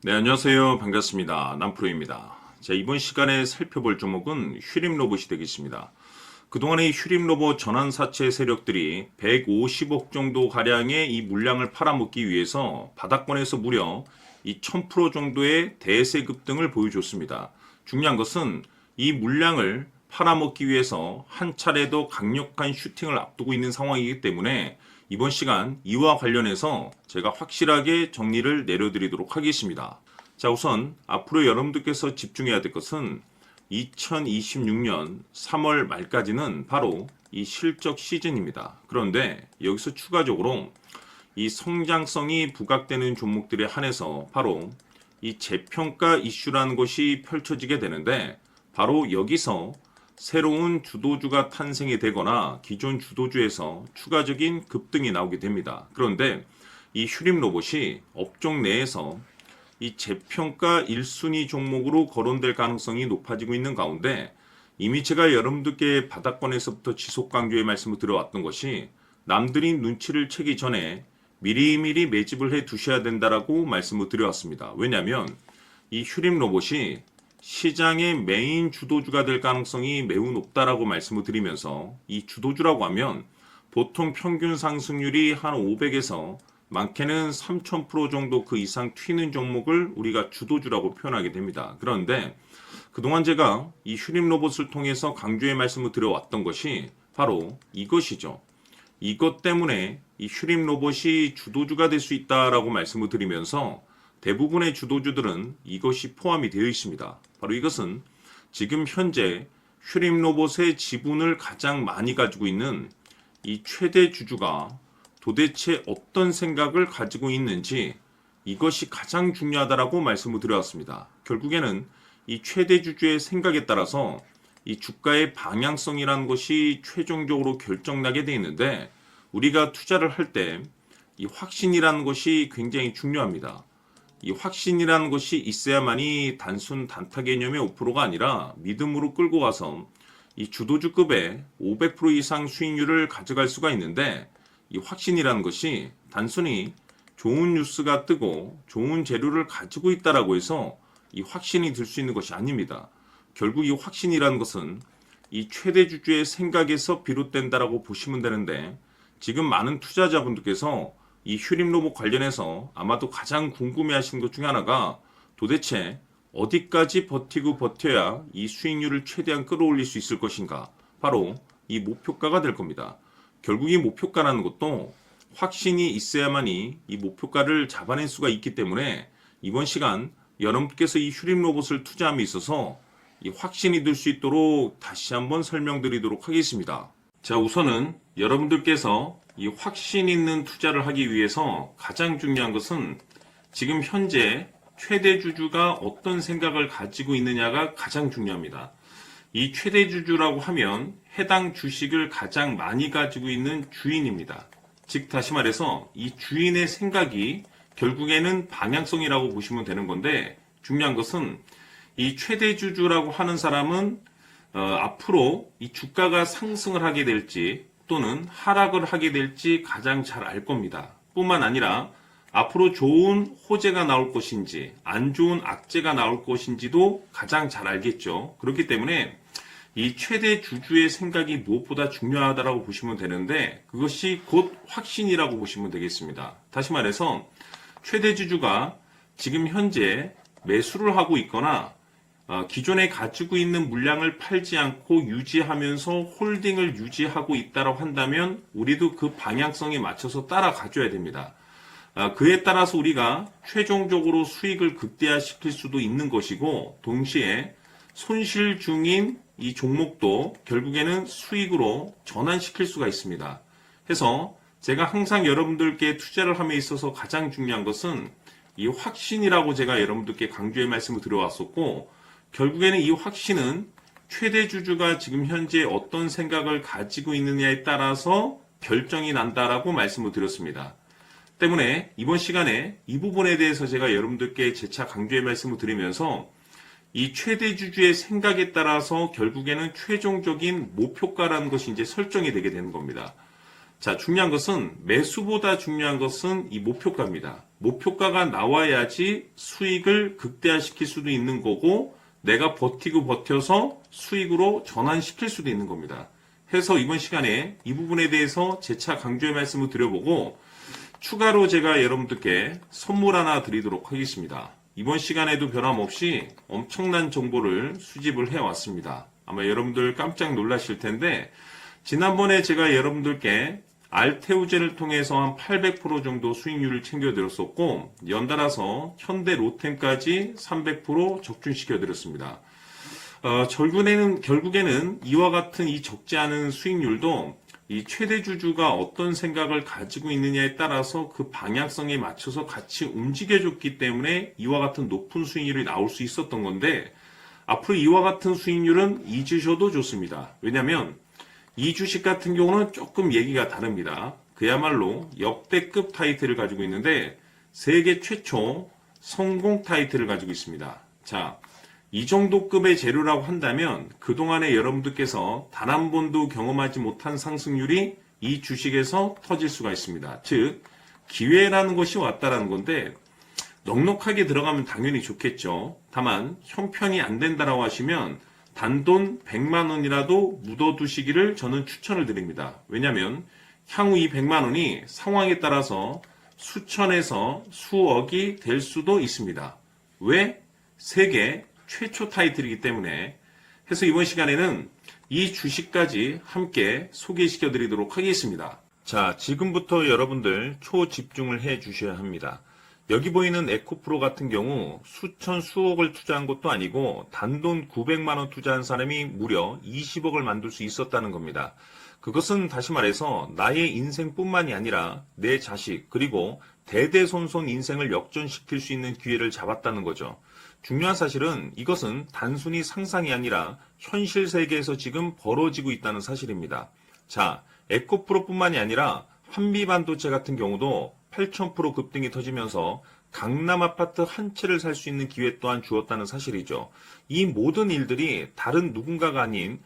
네, 안녕하세요. 반갑습니다. 남프로입니다. 자, 이번 시간에 살펴볼 종목은 휴림 로봇이 되겠습니다. 그동안의 휴림 로봇 전환사채 세력들이 150억 정도 가량의 이 물량을 팔아먹기 위해서 바닥권에서 무려 이 1000% 정도의 대세 급등을 보여줬습니다. 중요한 것은 이 물량을 팔아먹기 위해서 한 차례 더 강력한 슈팅을 앞두고 있는 상황이기 때문에 이번 시간 이와 관련해서 제가 확실하게 정리를 내려드리도록 하겠습니다. 자, 우선 앞으로 여러분들께서 집중해야 될 것은 2026년 3월 말까지는 바로 이 실적 시즌입니다. 그런데 여기서 추가적으로 이 성장성이 부각되는 종목들에 한해서 바로 이 재평가 이슈라는 것이 펼쳐지게 되는데, 바로 여기서 새로운 주도주가 탄생이 되거나 기존 주도주에서 추가적인 급등이 나오게 됩니다. 그런데 이 휴림 로봇이 업종 내에서 이 재평가 1순위 종목으로 거론될 가능성이 높아지고 있는 가운데, 이미 제가 여러분들께 바닥권에서부터 지속 강조의 말씀을 드려왔던 것이 남들이 눈치를 채기 전에 미리미리 매집을 해 두셔야 된다라고 말씀을 드려왔습니다. 왜냐하면 이 휴림 로봇이 시장의 메인 주도주가 될 가능성이 매우 높다라고 말씀을 드리면서, 이 주도주라고 하면 보통 평균 상승률이 한 500에서 많게는 3000% 정도 그 이상 튀는 종목을 우리가 주도주라고 표현하게 됩니다. 그런데 그동안 제가 이 휴림 로봇을 통해서 강조의 말씀을 드려왔던 것이 바로 이것이죠. 이것 때문에 이 휴림 로봇이 주도주가 될 수 있다라고 말씀을 드리면서 대부분의 주도주들은 이것이 포함이 되어 있습니다. 바로 이것은 지금 현재 휴림 로봇의 지분을 가장 많이 가지고 있는 이 최대 주주가 도대체 어떤 생각을 가지고 있는지, 이것이 가장 중요하다라고 말씀을 드려왔습니다. 결국에는 이 최대 주주의 생각에 따라서 이 주가의 방향성이라는 것이 최종적으로 결정나게 되어 있는데, 우리가 투자를 할 때 이 확신이라는 것이 굉장히 중요합니다. 이 확신이라는 것이 있어야만이 단순 단타 개념의 5%가 아니라 믿음으로 끌고 가서 이 주도주급의 500% 이상 수익률을 가져갈 수가 있는데, 이 확신이라는 것이 단순히 좋은 뉴스가 뜨고 좋은 재료를 가지고 있다라고 해서 이 확신이 들 수 있는 것이 아닙니다. 결국 이 확신이라는 것은 이 최대 주주의 생각에서 비롯된다라고 보시면 되는데, 지금 많은 투자자분들께서 이 휴림 로봇 관련해서 아마도 가장 궁금해하시는 것 중에 하나가 도대체 어디까지 버티고 버텨야 이 수익률을 최대한 끌어올릴 수 있을 것인가, 바로 이 목표가가 될 겁니다. 결국 이 목표가라는 것도 확신이 있어야만이 이 목표가를 잡아낼 수가 있기 때문에 이번 시간 여러분께서 이 휴림 로봇을 투자함에 있어서 이 확신이 들 수 있도록 다시 한번 설명드리도록 하겠습니다. 자, 우선은 여러분들께서 이 확신 있는 투자를 하기 위해서 가장 중요한 것은 지금 현재 최대 주주가 어떤 생각을 가지고 있느냐가 가장 중요합니다. 이 최대 주주라고 하면 해당 주식을 가장 많이 가지고 있는 주인입니다. 즉 다시 말해서 이 주인의 생각이 결국에는 방향성이라고 보시면 되는 건데, 중요한 것은 이 최대 주주라고 하는 사람은 앞으로 이 주가가 상승을 하게 될지 또는 하락을 하게 될지 가장 잘 알 겁니다. 뿐만 아니라 앞으로 좋은 호재가 나올 것인지 안 좋은 악재가 나올 것인지도 가장 잘 알겠죠. 그렇기 때문에 이 최대 주주의 생각이 무엇보다 중요하다고 보시면 되는데, 그것이 곧 확신이라고 보시면 되겠습니다. 다시 말해서 최대 주주가 지금 현재 매수를 하고 있거나 기존에 가지고 있는 물량을 팔지 않고 유지하면서 홀딩을 유지하고 있다고 한다면 우리도 그 방향성에 맞춰서 따라가줘야 됩니다. 그에 따라서 우리가 최종적으로 수익을 극대화시킬 수도 있는 것이고, 동시에 손실 중인 이 종목도 결국에는 수익으로 전환시킬 수가 있습니다. 해서 제가 항상 여러분들께 투자를 함에 있어서 가장 중요한 것은 이 확신이라고 제가 여러분들께 강조의 말씀을 드려왔었고, 결국에는 이 확신은 최대 주주가 지금 현재 어떤 생각을 가지고 있느냐에 따라서 결정이 난다라고 말씀을 드렸습니다. 때문에 이번 시간에 이 부분에 대해서 제가 여러분들께 재차 강조의 말씀을 드리면서 이 최대 주주의 생각에 따라서 결국에는 최종적인 목표가라는 것이 이제 설정이 되게 되는 겁니다. 자, 중요한 것은 매수보다 중요한 것은 이 목표가입니다. 목표가가 나와야지 수익을 극대화시킬 수도 있는 거고 내가 버티고 버텨서 수익으로 전환시킬 수도 있는 겁니다. 해서 이번 시간에 이 부분에 대해서 재차 강조의 말씀을 드려보고 추가로 제가 여러분들께 선물 하나 드리도록 하겠습니다. 이번 시간에도 변함없이 엄청난 정보를 수집을 해왔습니다. 아마 여러분들 깜짝 놀라실 텐데 지난번에 제가 여러분들께 알테오젠을 통해서 한 800% 정도 수익률을 챙겨드렸었고 연달아서 현대 로템까지 300% 적중시켜드렸습니다. 결국에는 이와 같은 이 적지 않은 수익률도 이 최대 주주가 어떤 생각을 가지고 있느냐에 따라서 그 방향성에 맞춰서 같이 움직여줬기 때문에 이와 같은 높은 수익률이 나올 수 있었던 건데 앞으로 이와 같은 수익률은 잊으셔도 좋습니다. 왜냐하면 이 주식 같은 경우는 조금 얘기가 다릅니다. 그야말로 역대급 타이틀을 가지고 있는데 세계 최초 성공 타이틀을 가지고 있습니다. 자, 이 정도 급의 재료라고 한다면 그동안에 여러분들께서 단 한 번도 경험하지 못한 상승률이 이 주식에서 터질 수가 있습니다. 즉, 기회라는 것이 왔다라는 건데 넉넉하게 들어가면 당연히 좋겠죠. 다만 형편이 안 된다라고 하시면 단돈 100만 원이라도 묻어두시기를 저는 추천을 드립니다. 왜냐하면 향후 이 100만 원이 상황에 따라서 수천에서 수억이 될 수도 있습니다. 왜? 세계 최초 타이틀이기 때문에. 해서 이번 시간에는 이 주식까지 함께 소개시켜 드리도록 하겠습니다. 자, 지금부터 여러분들 초집중을 해 주셔야 합니다. 여기 보이는 에코프로 같은 경우 수천 수억을 투자한 것도 아니고 단돈 900만 원 투자한 사람이 무려 20억을 만들 수 있었다는 겁니다. 그것은 다시 말해서 나의 인생뿐만이 아니라 내 자식 그리고 대대손손 인생을 역전시킬 수 있는 기회를 잡았다는 거죠. 중요한 사실은 이것은 단순히 상상이 아니라 현실 세계에서 지금 벌어지고 있다는 사실입니다. 자, 에코프로뿐만이 아니라 한미반도체 같은 경우도 8,000% 급등이 터지면서 강남 아파트 한 채를 살 수 있는 기회 또한 주었다는 사실이죠. 이 모든 일들이 다른 누군가가 아닌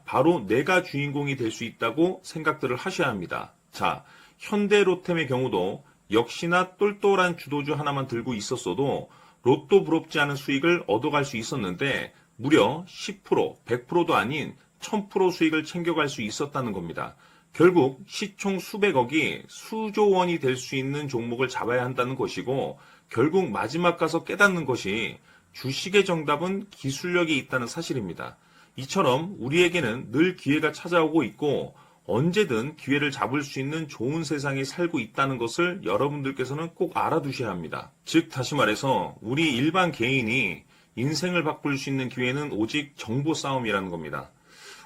바로 내가 주인공이 될 수 있다고 생각들을 하셔야 합니다. 자, 현대로템의 경우도 역시나 똘똘한 주도주 하나만 들고 있었어도 로또 부럽지 않은 수익을 얻어갈 수 있었는데 무려 10%, 100%도 아닌 1000% 수익을 챙겨갈 수 있었다는 겁니다. 결국 시총 수백억이 수조 원이 될 수 있는 종목을 잡아야 한다는 것이고 결국 마지막 가서 깨닫는 것이 주식의 정답은 기술력이 있다는 사실입니다. 이처럼 우리에게는 늘 기회가 찾아오고 있고 언제든 기회를 잡을 수 있는 좋은 세상에 살고 있다는 것을 여러분들께서는 꼭 알아두셔야 합니다. 즉 다시 말해서 우리 일반 개인이 인생을 바꿀 수 있는 기회는 오직 정보 싸움이라는 겁니다.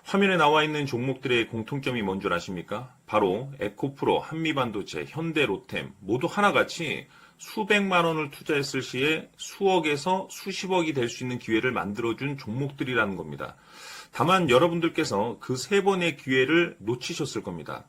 화면에 나와 있는 종목들의 공통점이 뭔 줄 아십니까? 바로 에코프로, 한미반도체, 현대로템 모두 하나같이 수백만 원을 투자했을 시에 수억에서 수십억이 될 수 있는 기회를 만들어준 종목들이라는 겁니다. 다만 여러분들께서 그 세 번의 기회를 놓치셨을 겁니다.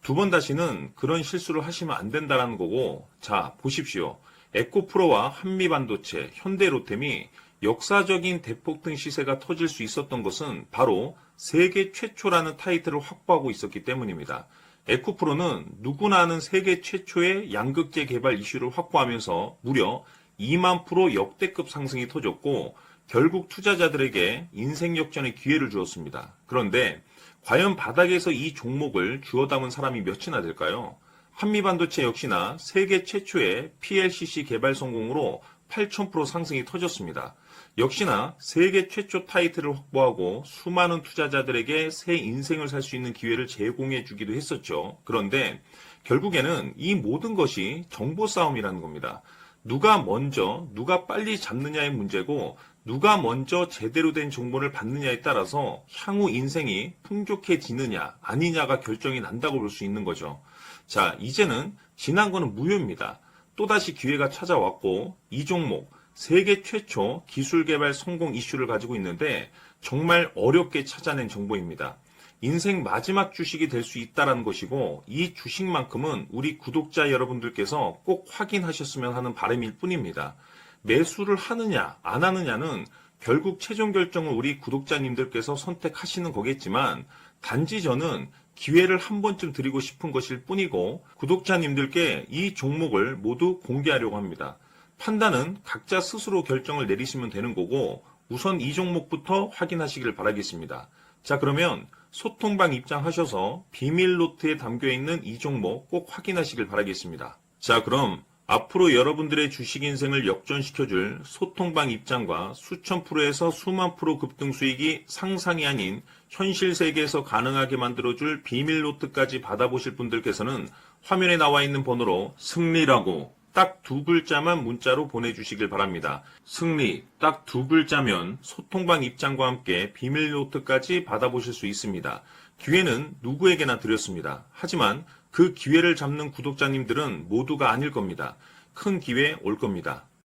두 번 다시는 그런 실수를 하시면 안 된다는 거고, 자, 보십시오. 에코프로와 한미반도체, 현대로템이 역사적인 대폭등 시세가 터질 수 있었던 것은 바로 세계 최초라는 타이틀을 확보하고 있었기 때문입니다. 에코프로는 누구나 아는 세계 최초의 양극재 개발 이슈를 확보하면서 무려 2만 프로 역대급 상승이 터졌고 결국 투자자들에게 인생 역전의 기회를 주었습니다. 그런데 과연 바닥에서 이 종목을 주워 담은 사람이 몇이나 될까요? 한미반도체 역시나 세계 최초의 PLCC 개발 성공으로 8,000% 상승이 터졌습니다. 역시나 세계 최초 타이틀을 확보하고 수많은 투자자들에게 새 인생을 살 수 있는 기회를 제공해 주기도 했었죠. 그런데 결국에는 이 모든 것이 정보 싸움이라는 겁니다. 누가 먼저, 누가 빨리 잡느냐의 문제고 누가 먼저 제대로 된 정보를 받느냐에 따라서 향후 인생이 풍족해지느냐 아니냐가 결정이 난다고 볼 수 있는 거죠. 자, 이제는 지난 거는 무효입니다. 또다시 기회가 찾아왔고 이 종목 세계 최초 기술 개발 성공 이슈를 가지고 있는데 정말 어렵게 찾아낸 정보입니다. 인생 마지막 주식이 될 수 있다는 것이고 이 주식만큼은 우리 구독자 여러분들께서 꼭 확인하셨으면 하는 바람일 뿐입니다. 매수를 하느냐 안 하느냐는 결국 최종 결정을 우리 구독자님들께서 선택하시는 거겠지만 단지 저는 기회를 한 번쯤 드리고 싶은 것일 뿐이고 구독자님들께 이 종목을 모두 공개하려고 합니다. 판단은 각자 스스로 결정을 내리시면 되는 거고 우선 이 종목부터 확인하시길 바라겠습니다. 자, 그러면 소통방 입장하셔서 비밀 노트에 담겨 있는 이 종목 꼭 확인하시길 바라겠습니다. 자, 그럼 앞으로 여러분들의 주식 인생을 역전시켜줄 소통방 입장과 수천 프로에서 수만 프로 급등 수익이 상상이 아닌 현실 세계에서 가능하게 만들어줄 비밀 노트까지 받아보실 분들께서는 화면에 나와 있는 번호로 승리라고 딱 2글자만 문자로 보내주시길 바랍니다. 승리 딱 2글자면 소통방 입장과 함께 비밀 노트까지 받아보실 수 있습니다. 기회는 누구에게나 드렸습니다. 하지만 그 기회를 잡는 구독자님들은 모두가 아닐 겁니다. 큰 기회 올 겁니다.